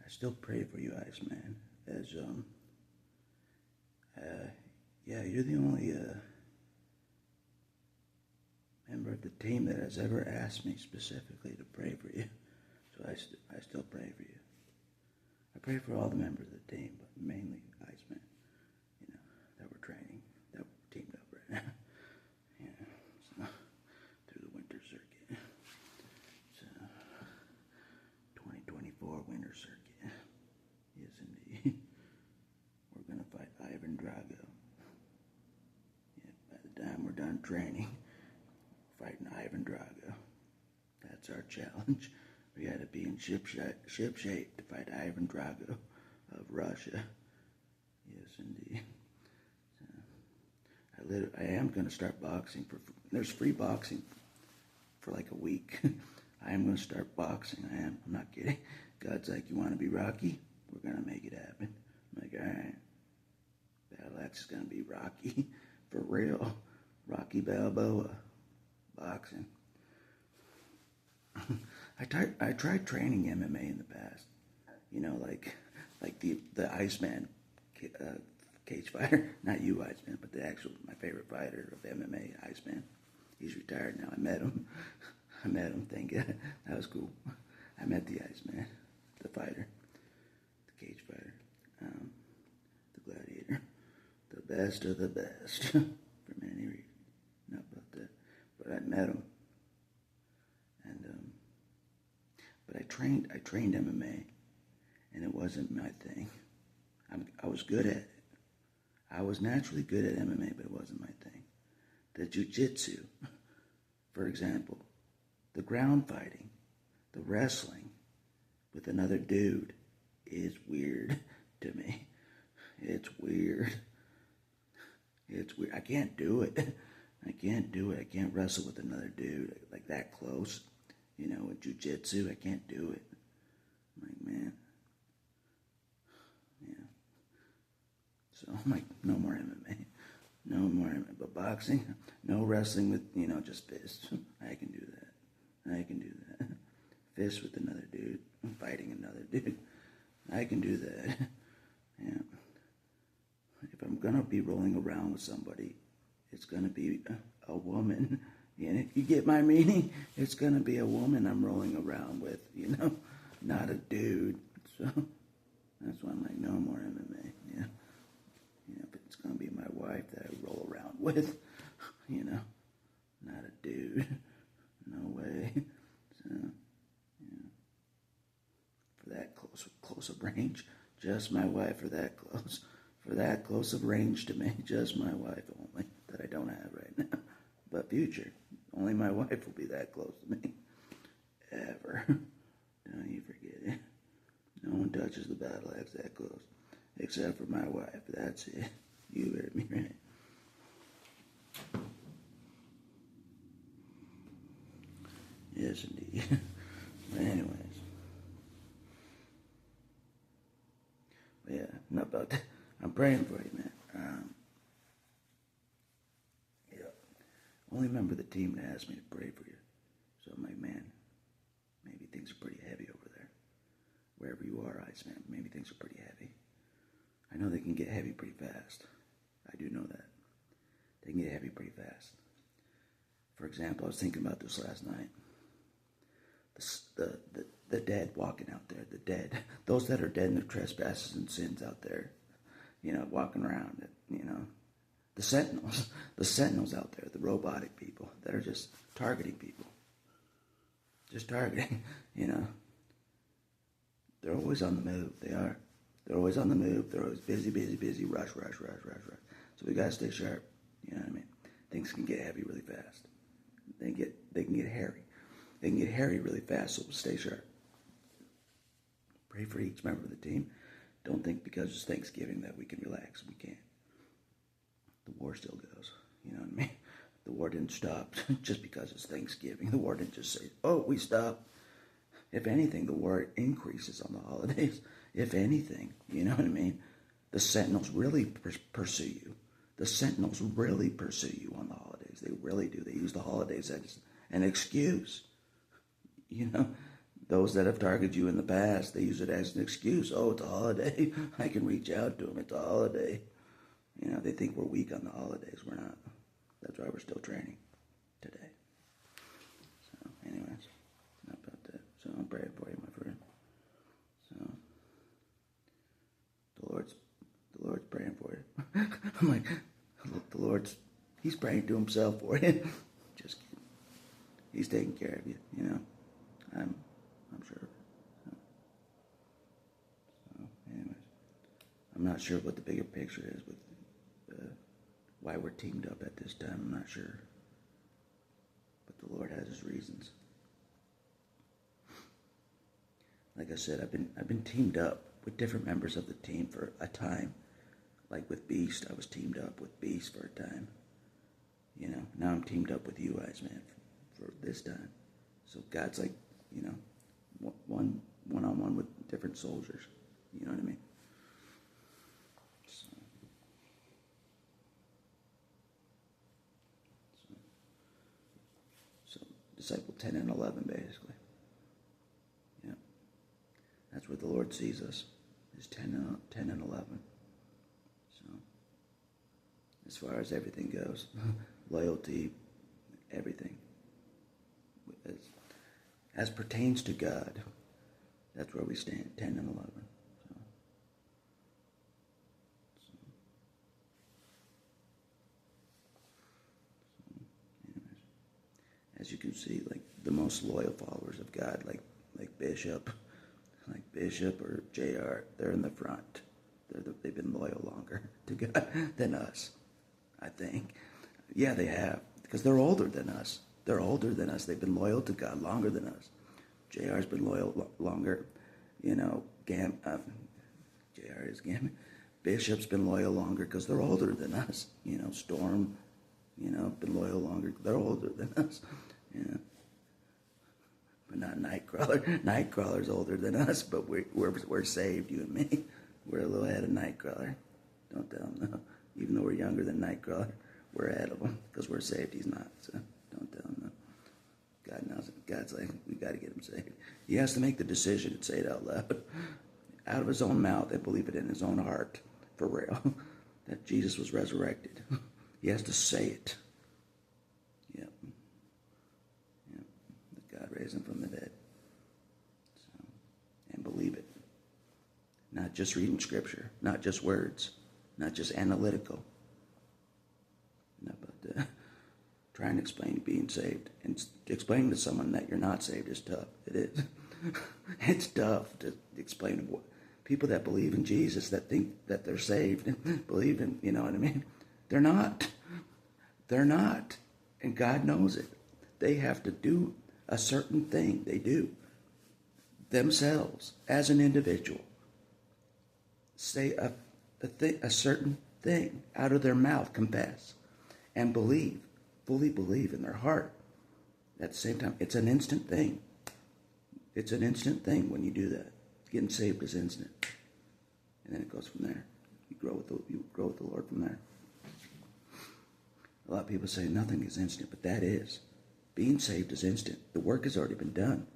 I still pray for you, Iceman. As yeah, you're the only member of the team that has ever asked me specifically to pray for you. So I still pray for you. I pray for all the members of the team, but mainly Iceman. You know, that we're training, that we're teamed up right now. Yeah, so, through the winter circuit. It's 2024 winter circuit. Yes, indeed. We're gonna fight Ivan Drago. Yeah, by the time we're done training, fighting Ivan Drago. That's our challenge. We gotta be in ship shape to fight Ivan Drago of Russia. Yes, indeed. So, I am gonna start boxing there's free boxing for like a week. I am gonna start boxing. I'm not kidding. God's like, you wanna be Rocky? We're gonna make it happen. I'm like, alright. Battle Axe is gonna be Rocky. For real. Rocky Balboa. Boxing. I tried training MMA in the past. You know, like the Iceman cage fighter. Not you, Iceman, but my favorite fighter of MMA, Iceman. He's retired now. I met him. Thank God. That was cool. I met the Iceman, the fighter, the cage fighter, the gladiator, the best of the best for many reasons. Not about that, but I met him, and but I trained MMA, and it wasn't my thing. I was good at it. I was naturally good at MMA, but it wasn't my thing. The jiu-jitsu, for example, the ground fighting, the wrestling with another dude is weird to me. It's weird. It's weird. I can't do it. I can't wrestle with another dude like that close. You know, with jiu-jitsu, I can't do it. I'm like, man. Yeah. So I'm like, no more MMA. No more MMA. But boxing, no wrestling with, just fists. I can do that. Fists with another dude. Fighting another dude. I can do that. Yeah. If I'm going to be rolling around with somebody, it's going to be a woman. You get my meaning? It's going to be a woman I'm rolling around with, not a dude. So that's why I'm like, no more MMA. Yeah. But it's going to be my wife that I roll around with, not a dude. No way. So, yeah. For that close of range, just my wife for that close. For that close of range to me, just my wife only, that I don't have right now. But future, only my wife will be that close to me. Ever. Don't you forget it. No one touches the battle axe that close. Except for my wife. That's it. You heard me right. Yes, indeed. But anyways. But yeah, enough about that. I'm praying for you, man. Only member of the team that asked me to pray for you. So I'm like, man, maybe things are pretty heavy over there. Wherever you are, Iceman, maybe things are pretty heavy. I know they can get heavy pretty fast. I do know that. They can get heavy pretty fast. For example, I was thinking about this last night. The dead walking out there, the dead. Those that are dead in their trespasses and sins out there, walking around, the sentinels out there, the robotic people that are just targeting people. Just targeting, They're always on the move. They are. They're always on the move. They're always busy, rush. So we gotta stay sharp. You know what I mean? Things can get heavy really fast. They can get hairy. They can get hairy really fast, so we'll stay sharp. Pray for each member of the team. Don't think because it's Thanksgiving that we can relax. We can't. The war still goes. You know what I mean? The war didn't stop just because it's Thanksgiving. The war didn't just say, oh, we stopped. If anything, the war increases on the holidays. If anything, you know what I mean? The Sentinels really pursue you. The Sentinels really pursue you on the holidays. They really do. They use the holidays as an excuse. Those that have targeted you in the past, they use it as an excuse. Oh, it's a holiday. I can reach out to them. It's a holiday. You know, they think we're weak on the holidays. We're not. That's why we're still training today. So, anyways, not about that. So I'm praying for you, my friend. So the Lord's praying for you. I'm like, He's praying to Himself for you. Just kidding. He's taking care of you. You know, I'm sure. So, anyways, I'm not sure what the bigger picture is with why we're teamed up at this time. I'm not sure, but the Lord has His reasons. Like I said, I've been teamed up with different members of the team for a time. Like with Beast, I was teamed up with Beast for a time. You know, now I'm teamed up with you, Iceman, for this time. So God's like, you know, one-on-one with different soldiers. You know what I mean? So disciple 10 and 11, basically. Yeah. That's where the Lord sees us, is 10 and 11. So, as far as everything goes, loyalty, everything. As pertains to God, that's where we stand, 10 and 11. Anyways, as you can see, like the most loyal followers of God, like Bishop or JR, they're in the front. They've been loyal longer to God than us, I think. Yeah, they have, because they're older than us. They're older than us. They've been loyal to God longer than us. JR's been loyal longer. You know, JR is Gam. Bishop's been loyal longer because they're older than us. You know, Storm, you know, been loyal longer. They're older than us. Yeah. But not Nightcrawler. Nightcrawler's older than us, but we're saved, you and me. We're a little ahead of Nightcrawler. Don't tell him, no. Even though we're younger than Nightcrawler, we're ahead of him because we're saved. He's not, so don't tell him, no. God knows it. God's like, we got to get him saved. He has to make the decision and say it out loud, out of his own mouth, and believe it in his own heart, for real, that Jesus was resurrected. He has to say it. Yep. That God raised him from the dead. So, and believe it. Not just reading scripture, not just words, not just analytical. Not about trying to explain being saved. And explaining to someone that you're not saved is tough. It is. It's tough to explain to people that believe in Jesus, that think that they're saved and believe in, you know what I mean? They're not. They're not. And God knows it. They have to do a certain thing. They do. Themselves, as an individual, say a certain thing out of their mouth, confess, and believe, fully believe in their heart. At the same time, it's an instant thing. It's an instant thing when you do that. Getting saved is instant. And then it goes from there. You grow with the Lord from there. A lot of people say nothing is instant, but that is. Being saved is instant. The work has already been done.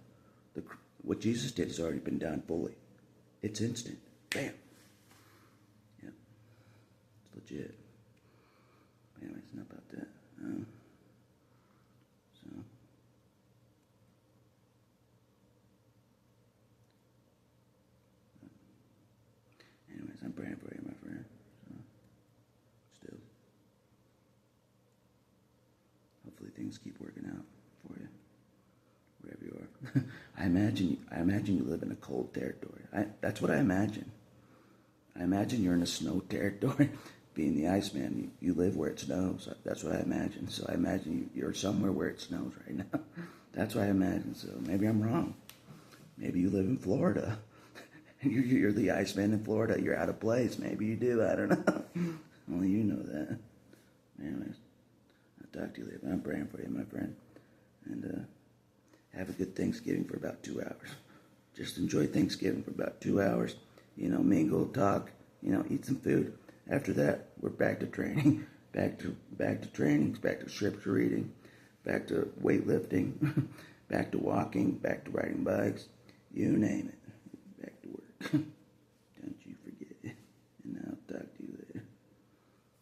What Jesus did has already been done fully. It's instant. Bam. Yep. It's legit. Anyways, enough about that. Anyways, I'm praying for you, my friend. Still. Hopefully things keep working out for you, wherever you are. I imagine you live in a cold territory. That's what I imagine. I imagine you're in a snow territory. Being the Iceman, you live where it snows. That's what I imagine. So I imagine you're somewhere where it snows right now. That's what I imagine. So maybe I'm wrong. Maybe you live in Florida. You're the Iceman in Florida. You're out of place. Maybe you do. I don't know. Only you know that. Anyways, I'll talk to you later. I'm praying for you, my friend. And have a good Thanksgiving for about 2 hours. Just enjoy Thanksgiving for about 2 hours. You know, mingle, talk, you know, eat some food. After that, we're back to training. Back to trainings, back to scripture reading, back to weightlifting, back to walking, back to riding bikes. You name it. Back to work.